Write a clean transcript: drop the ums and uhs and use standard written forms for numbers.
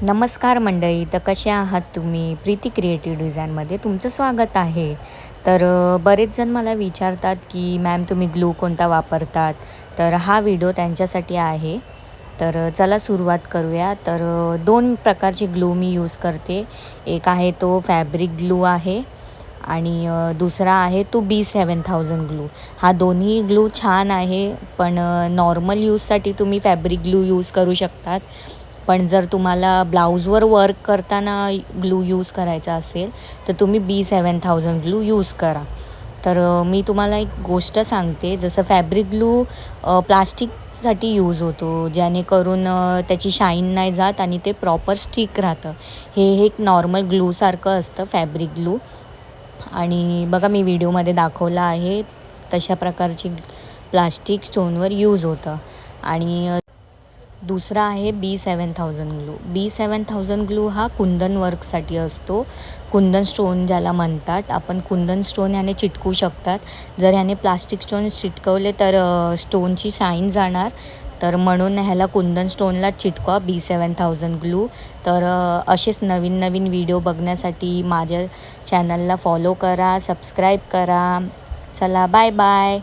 नमस्कार मंडळी, तर कसे आहात तुम्ही? प्रीती क्रिएटिव्ह डिझाईनमध्ये तुमचं स्वागत आहे. तर बरेच जण मला विचारतात की मॅम तुम्ही ग्लू कोणता वापरतात? तर हा व्हिडिओ त्यांच्यासाठी आहे. तर चला सुरुवात करूया. तर 2 प्रकारचे ग्लू मी यूज करते. एक आहे तो फॅब्रिक ग्लू आहे आणि दुसरा आहे तो B7000 ग्लू. हा दोन्ही ग्लू छान आहे, पण नॉर्मल यूजसाठी तुम्ही फॅब्रिक ग्लू यूज करू शकतात. पण जर तुम्हाला ब्लाऊजवर वर्क करताना ग्लू यूज करायचा असेल तर तुम्ही B7000 ग्लू यूज करा. तर मी तुम्हाला एक गोष्ट सांगते, जसं फॅब्रिक ग्लू प्लास्टिकसाठी यूज होतो, जेणेकरून त्याची शाईन नाही जात आणि ते प्रॉपर स्टिक राहतं. हे एक नॉर्मल ग्लूसारखं असतं फॅब्रिक ग्लू. आणि बघा मी व्हिडिओमध्ये दाखवलं आहे तशा प्रकारची प्लास्टिक स्टोनवर यूज होतं. आणि दुसरा आहे B7000 ग्लू. B7000 ग्लू हा कुंदन वर्कसाठी असतो. कुंदन स्टोन ज्याला म्हणतात, आपण कुंदन स्टोन ह्याने चिटकवू शकतात. जर ह्याने प्लास्टिक स्टोन चिटकवले तर स्टोनची शाईन जाणार. तर म्हणून ह्याला कुंदन स्टोनला चिटकवा B7000 ग्लू. तर असेच नवीन नवीन व्हिडिओ बघण्यासाठी माझ्या चॅनलला फॉलो करा, सबस्क्राईब करा. चला बाय बाय.